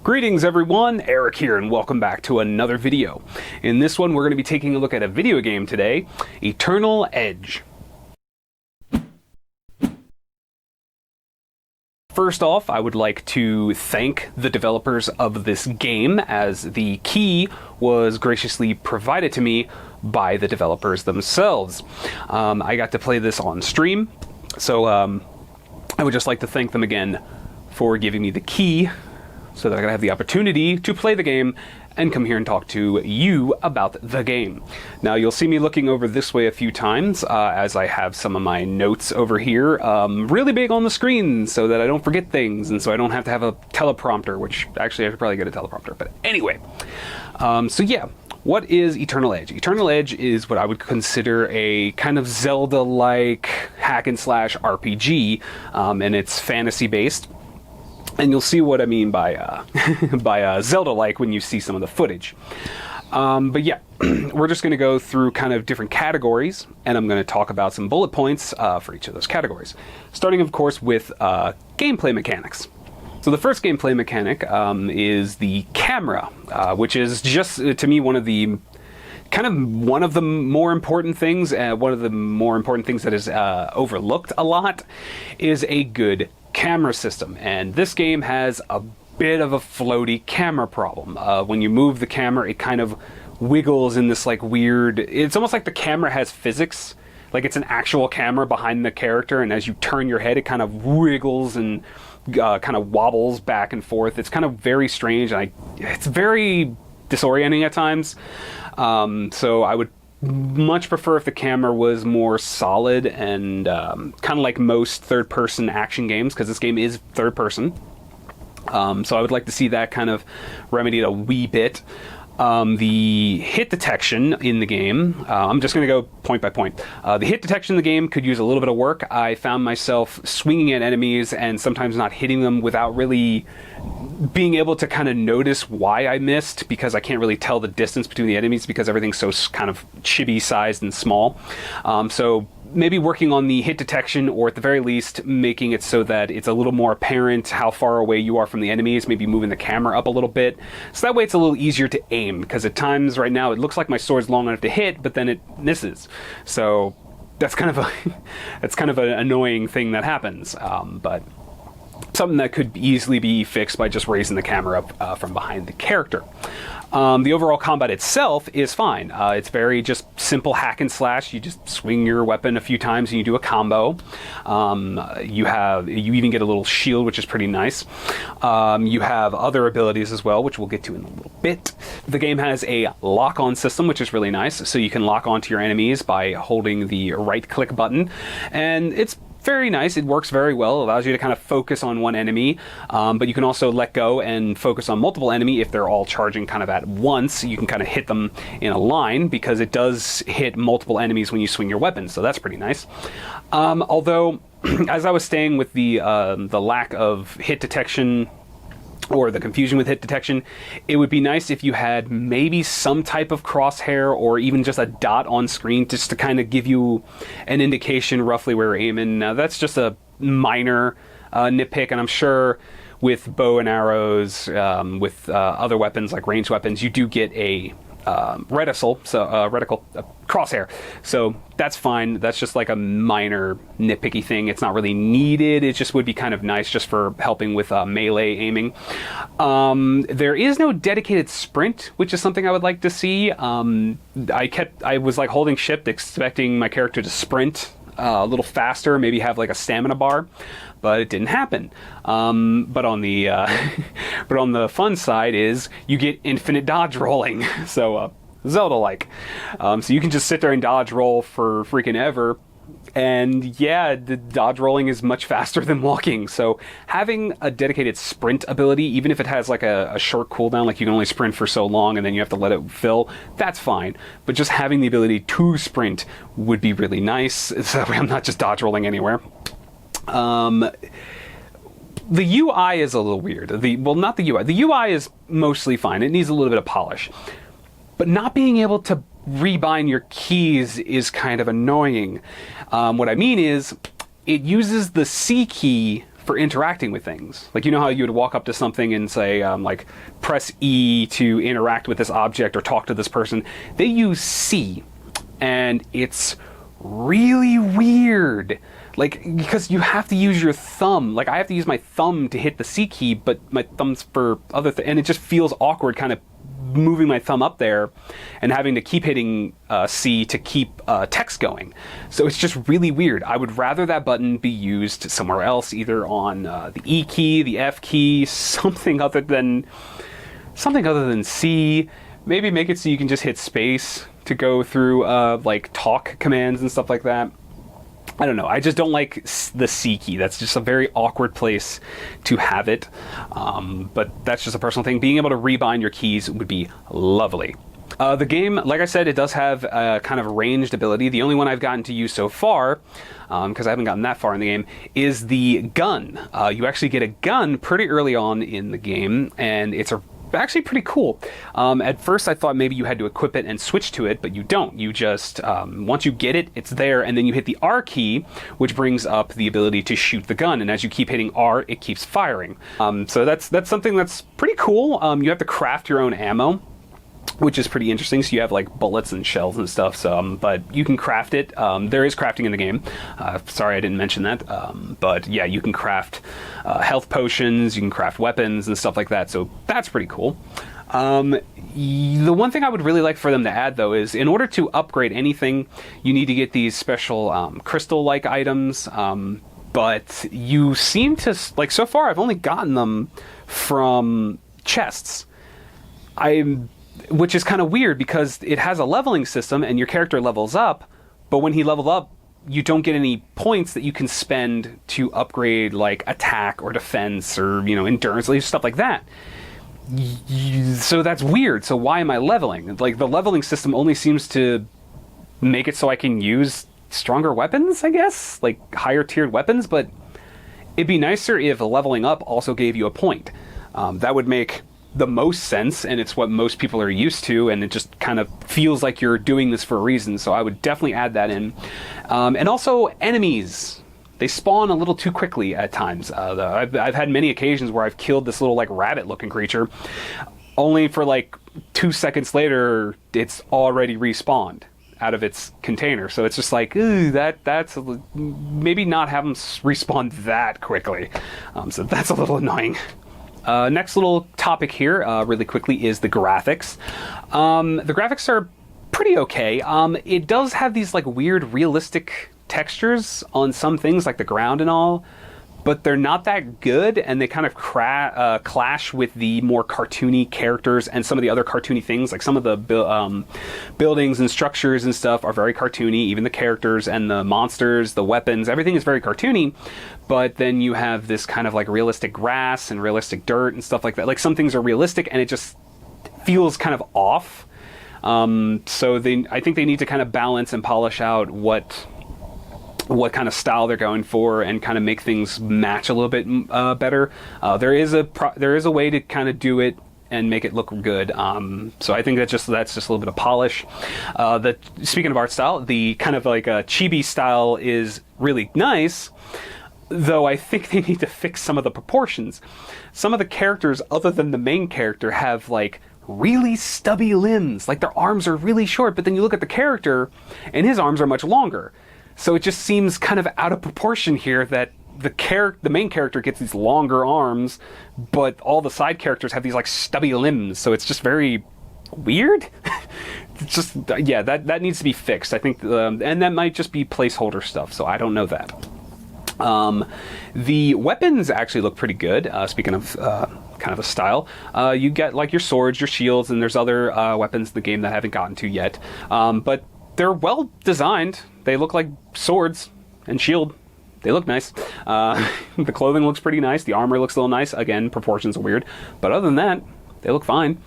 Greetings everyone, Eric here and welcome back to another video. In this one we're going to be taking a look at a video game today, Eternal Edge. First off, I would like to thank the developers of this game, as the key was graciously provided to me by the developers themselves. I got to play this on stream, so I would just like to thank them again for giving me the key so that I can have the opportunity to play the game and come here and talk to you about the game. Now, you'll see me looking over this way a few times as I have some of my notes over here really big on the screen so that I don't forget things, and so I don't have to have a teleprompter, which actually I should probably get a teleprompter. But anyway, so yeah, what is Eternal Edge? Eternal Edge is what I would consider a kind of Zelda-like hack and slash RPG, and it's fantasy-based. And you'll see what I mean by Zelda-like when you see some of the footage. But yeah, we're just going to go through kind of different categories, and I'm going to talk about some bullet points for each of those categories. Starting, of course, with gameplay mechanics. So the first gameplay mechanic is the camera, which is just, to me, one of the more important things, that is overlooked a lot, is a good camera system. And this game has a bit of a floaty camera problem. When you move the camera, it kind of wiggles in this like weird, it's almost like the camera has physics, like it's an actual camera behind the character, and as you turn your head it kind of wiggles and kind of wobbles back and forth. It's kind of very strange, and it's very disorienting at times. So I would much prefer if the camera was more solid and kind of like most third-person action games, because this game is third-person. So I would like to see that kind of remedied a wee bit. The hit detection in the game, I'm just going to go point by point. The hit detection in the game could use a little bit of work. I found myself swinging at enemies and sometimes not hitting them without really being able to kind of notice why I missed, because I can't really tell the distance between the enemies because everything's so kind of chibi sized and small. So maybe working on the hit detection, or at the very least making it so that it's a little more apparent how far away you are from the enemies, maybe moving the camera up a little bit, so that way it's a little easier to aim, because at times right now it looks like my sword's long enough to hit, but then it misses. So that's kind of an annoying thing that happens, but something that could easily be fixed by just raising the camera up from behind the character. The overall combat itself is fine. It's very just simple hack and slash. You just swing your weapon a few times and you do a combo. You even get a little shield, which is pretty nice. You have other abilities as well, which we'll get to in a little bit. The game has a lock-on system, which is really nice. So you can lock onto your enemies by holding the right-click button, and it's very nice. It works very well. It allows you to kind of focus on one enemy, but you can also let go and focus on multiple enemy if they're all charging kind of at once. You can kind of hit them in a line, because it does hit multiple enemies when you swing your weapon, so that's pretty nice. Although, as I was saying with the lack of hit detection, or the confusion with hit detection, it would be nice if you had maybe some type of crosshair or even just a dot on screen, just to kind of give you an indication roughly where you're aiming. Now, that's just a minor nitpick, and I'm sure with bow and arrows, with other weapons like ranged weapons, you do get a reticle crosshair, so that's fine. That's just like a minor nitpicky thing. It's not really needed. It just would be kind of nice just for helping with melee aiming. There is no dedicated sprint, which is something I would like to see. I was like holding shift, expecting my character to sprint a little faster, maybe have like a stamina bar, but it didn't happen. But on the fun side is you get infinite dodge rolling, so Zelda-like. So you can just sit there and dodge roll for freaking ever, and yeah, the dodge rolling is much faster than walking. So having a dedicated sprint ability, even if it has like a short cooldown, like you can only sprint for so long and then you have to let it fill, that's fine. But just having the ability to sprint would be really nice, so I'm not just dodge rolling anywhere. The UI is a little weird. Not the UI. The UI is mostly fine. It needs a little bit of polish. But not being able to rebind your keys is kind of annoying. What I mean is, it uses the C key for interacting with things. Like, you know how you would walk up to something and say, like, press E to interact with this object or talk to this person. They use C, and it's really weird. Like, because you have to use your thumb. Like, I have to use my thumb to hit the C key, but my thumb's for other things, and it just feels awkward kind of moving my thumb up there and having to keep hitting C to keep text going. So it's just really weird. I would rather that button be used somewhere else, either on the E key, the F key, something other than C. Maybe make it so you can just hit space to go through like talk commands and stuff like that. I don't know. I just don't like the C key. That's just a very awkward place to have it. But that's just a personal thing. Being able to rebind your keys would be lovely. The game, like I said, it does have a kind of ranged ability. The only one I've gotten to use so far, because I haven't gotten that far in the game, is the gun. You actually get a gun pretty early on in the game, and it's actually pretty cool. At first I thought maybe you had to equip it and switch to it, but you don't. You just, once you get it, it's there, and then you hit the R key, which brings up the ability to shoot the gun, and as you keep hitting R, it keeps firing. So that's something that's pretty cool. You have to craft your own ammo, which is pretty interesting. So you have like bullets and shells and stuff. So, but you can craft it. There is crafting in the game. Sorry, I didn't mention that. But yeah, you can craft health potions. You can craft weapons and stuff like that. So that's pretty cool. The one thing I would really like for them to add, though, is in order to upgrade anything, you need to get these special crystal-like items. But you seem to, like, so far I've only gotten them from chests. Which is kind of weird because it has a leveling system and your character levels up, but when he levels up, you don't get any points that you can spend to upgrade like attack or defense or, you know, endurance, stuff like that. So that's weird. So why am I leveling? Like, the leveling system only seems to make it so I can use stronger weapons, I guess, like higher tiered weapons, but it'd be nicer if leveling up also gave you a point. That would make the most sense, and it's what most people are used to, and it just kind of feels like you're doing this for a reason, so I would definitely add that in. And also, enemies. They spawn a little too quickly at times. I've had many occasions where I've killed this little, like, rabbit-looking creature, only for, like, 2 seconds later, it's already respawned out of its container. So it's just like, ooh, that's maybe not have them respawn that quickly. So that's a little annoying. Next little topic here, really quickly, is the graphics. The graphics are pretty okay. It does have these like weird realistic textures on some things, like the ground and all, but they're not that good, and they kind of clash with the more cartoony characters and some of the other cartoony things. Like some of the buildings and structures and stuff are very cartoony. Even the characters and the monsters, the weapons, everything is very cartoony. But then you have this kind of like realistic grass and realistic dirt and stuff like that. Like some things are realistic and it just feels kind of off. So I think they need to kind of balance and polish out what kind of style they're going for and kind of make things match a little bit better. There is a way to kind of do it and make it look good. So I think that's just a little bit of polish. Speaking of art style, the kind of like a chibi style is really nice, though I think they need to fix some of the proportions. Some of the characters, other than the main character, have like really stubby limbs. Like their arms are really short, but then you look at the character and his arms are much longer. So it just seems kind of out of proportion here that the main character gets these longer arms, but all the side characters have these like stubby limbs. So it's just very weird. It's just, yeah, that needs to be fixed. I think, and that might just be placeholder stuff. So I don't know that. The weapons actually look pretty good. Speaking of kind of a style, you get like your swords, your shields, and there's other weapons in the game that I haven't gotten to yet. But they're well designed. They look like swords and shield. They look nice. The clothing looks pretty nice. The armor looks a little nice. Again, proportions are weird. But other than that, they look fine.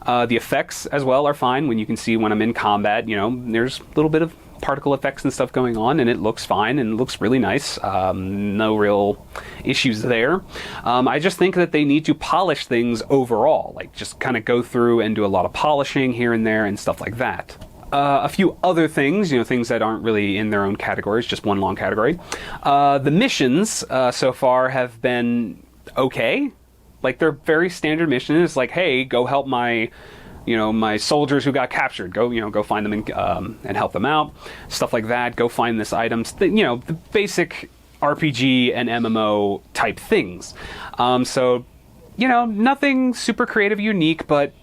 The effects as well are fine. When you can see when I'm in combat, you know, there's a little bit of particle effects and stuff going on, and it looks fine and it looks really nice. No real issues there. I just think that they need to polish things overall, like just kind of go through and do a lot of polishing here and there and stuff like that. A few other things, things that aren't really in their own categories, just one long category. The missions so far have been okay. Like, they're very standard missions. Like, hey, go help my soldiers who got captured. Go find them and help them out. Stuff like that. Go find this items. The basic RPG and MMO type things. So, nothing super creative, unique, but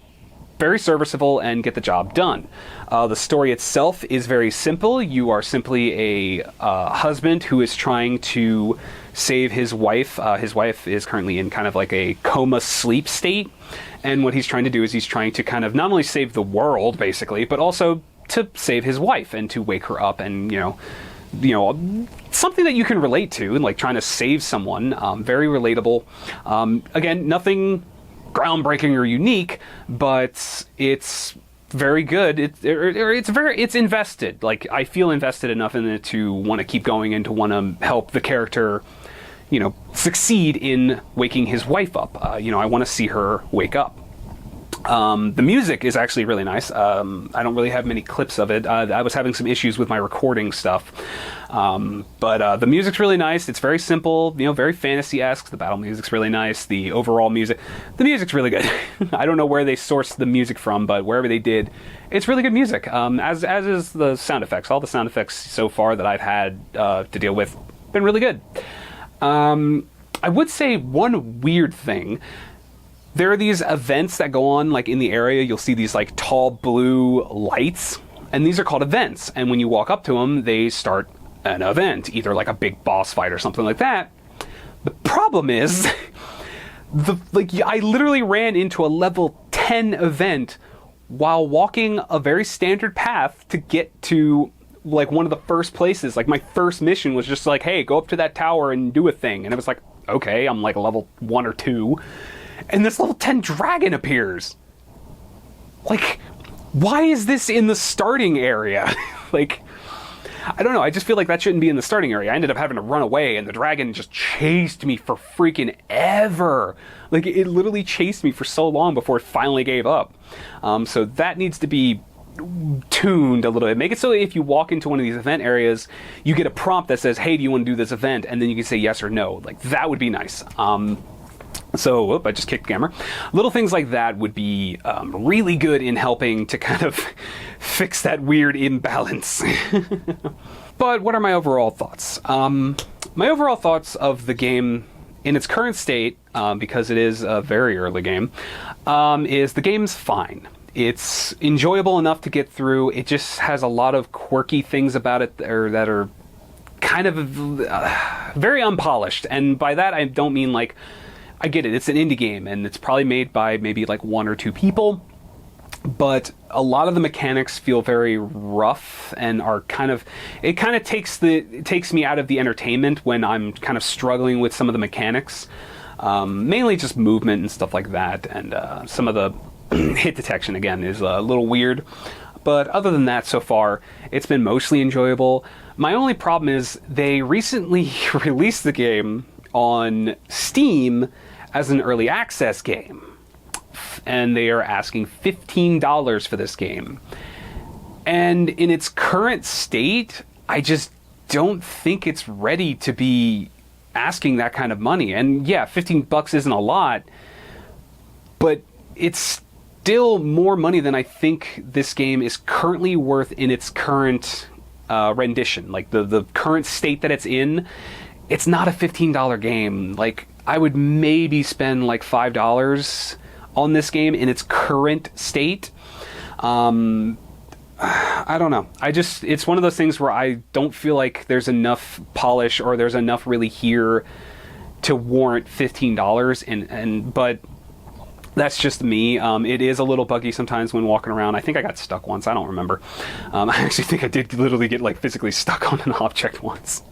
very serviceable and get the job done. The story itself is very simple. You are simply a husband who is trying to save his wife. His wife is currently in kind of like a coma sleep state. And what he's trying to do is he's trying to kind of not only save the world, basically, but also to save his wife and to wake her up and, something that you can relate to, and like trying to save someone. Very relatable. Again, nothing groundbreaking or unique, but it's very good. It's invested. Like, I feel invested enough in it to want to keep going and to want to help the character, succeed in waking his wife up. I want to see her wake up. The music is actually really nice. I don't really have many clips of it. I was having some issues with my recording stuff. But the music's really nice. It's very simple, very fantasy-esque. The battle music's really nice. The overall music, the music's really good. I don't know where they sourced the music from, but wherever they did, it's really good music. As is the sound effects. All the sound effects so far that I've had to deal with, been really good. I would say one weird thing. There are these events that go on, like, in the area. You'll see these, like, tall blue lights, and these are called events. And when you walk up to them, they start an event, either like a big boss fight or something like that. The problem is, I literally ran into a level 10 event while walking a very standard path to get to, like, one of the first places. Like, my first mission was just like, hey, go up to that tower and do a thing. And it was like, okay, I'm like level 1 or 2. And this level 10 dragon appears. Like, why is this in the starting area? Like, I don't know. I just feel like that shouldn't be in the starting area. I ended up having to run away, and the dragon just chased me for freaking ever. Like, it literally chased me for so long before it finally gave up. So that needs to be tuned a little bit. Make it so that if you walk into one of these event areas, you get a prompt that says, hey, do you want to do this event? And then you can say yes or no. Like, that would be nice. So, I just kicked the camera. Little things like that would be really good in helping to kind of fix that weird imbalance. But what are my overall thoughts? My overall thoughts of the game in its current state, because it is a very early game, is the game's fine. It's enjoyable enough to get through. It just has a lot of quirky things about it that are kind of very unpolished. And by that, I don't mean like... I get it, it's an indie game, and it's probably made by maybe like 1 or 2 people, but a lot of the mechanics feel very rough and are it kind of takes me out of the entertainment when I'm kind of struggling with some of the mechanics. Mainly just movement and stuff like that, and some of the hit detection, again, is a little weird. But other than that, so far, it's been mostly enjoyable. My only problem is they recently released the game on Steam as an early access game, and they are asking $15 for this game. And in its current state, I just don't think it's ready to be asking that kind of money. And yeah, $15 isn't a lot, but it's still more money than I think this game is currently worth in its current rendition. Like, the current state that it's in, it's not a $15 game. Like, I would maybe spend like $5 on this game in its current state. I don't know. It's one of those things where I don't feel like there's enough polish or there's enough really here to warrant $15. But that's just me. It is a little buggy sometimes when walking around. I think I got stuck once. I don't remember. I actually think I did literally get like physically stuck on an object once,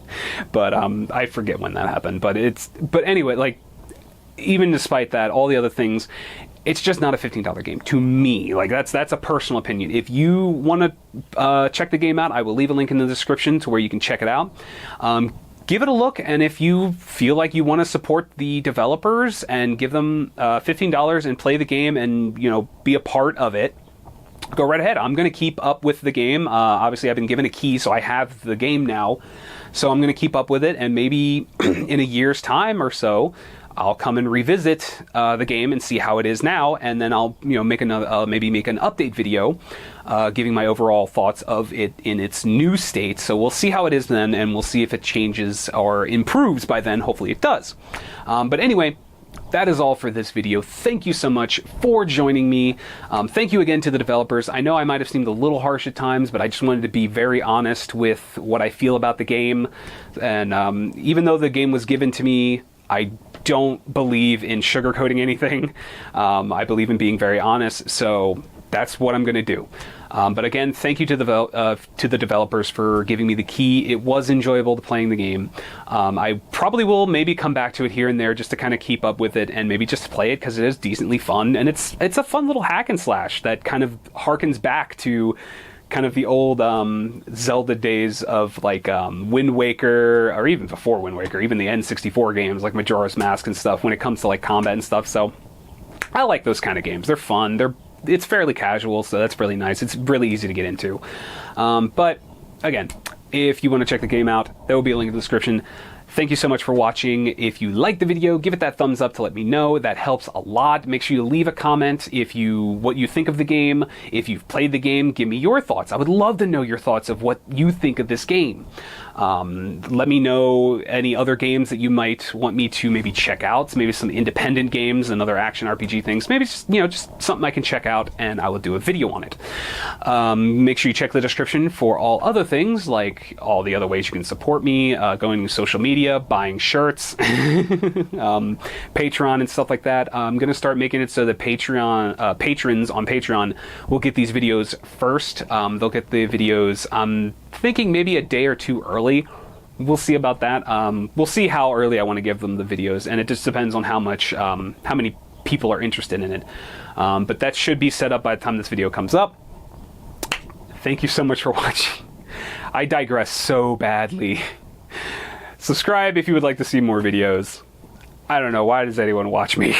but I forget when that happened. But anyway, like, even despite that, all the other things, it's just not a $15 game to me. Like, that's a personal opinion. If you want to check the game out, I will leave a link in the description to where you can check it out. Give it a look, and if you feel like you want to support the developers and give them $15 and play the game and, be a part of it, go right ahead. I'm going to keep up with the game. Obviously, I've been given a key, so I have the game now. So I'm going to keep up with it, and maybe in a year's time or so, I'll come and revisit the game and see how it is now, and then I'll make another maybe make an update video giving my overall thoughts of it in its new state. So we'll see how it is then, and we'll see if it changes or improves by then. Hopefully it does. But anyway, that is all for this video. Thank you so much for joining me. Thank you again to the developers. I know I might have seemed a little harsh at times, but I just wanted to be very honest with what I feel about the game. And even though the game was given to me, I don't believe in sugarcoating anything. I believe in being very honest, so that's what I'm going to do. But again, thank you to the developers for giving me the key. It was enjoyable to playing the game. I probably will maybe come back to it here and there just to kind of keep up with it and maybe just play it because it is decently fun, and it's a fun little hack and slash that kind of harkens back to kind of the old Zelda days of like Wind Waker, or even before Wind Waker, even the N64 games like Majora's Mask and stuff when it comes to like combat and stuff. So I like those kind of games. They're fun. It's fairly casual, so that's really nice. It's really easy to get into. But again, if you want to check the game out, there will be a link in the description. Thank you so much for watching. If you liked the video, give it that thumbs up to let me know. That helps a lot. Make sure you leave a comment what you think of the game. If you've played the game, give me your thoughts. I would love to know your thoughts of what you think of this game. Let me know any other games that you might want me to maybe check out. Maybe some independent games and other action RPG things. Maybe just something I can check out, and I will do a video on it. Make sure you check the description for all other things, like all the other ways you can support me, going to social media, buying shirts, Patreon and stuff like that. I'm going to start making it so that patrons on Patreon will get these videos first. They'll get the videos, I'm thinking maybe a day or two early. We'll see about that. We'll see how early I want to give them the videos, and it just depends on how many people are interested in it. But that should be set up by the time this video comes up. Thank you so much for watching. I digress so badly. Subscribe if you would like to see more videos. I don't know, why does anyone watch me?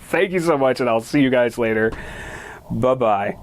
Thank you so much, and I'll see you guys later. Bye-bye.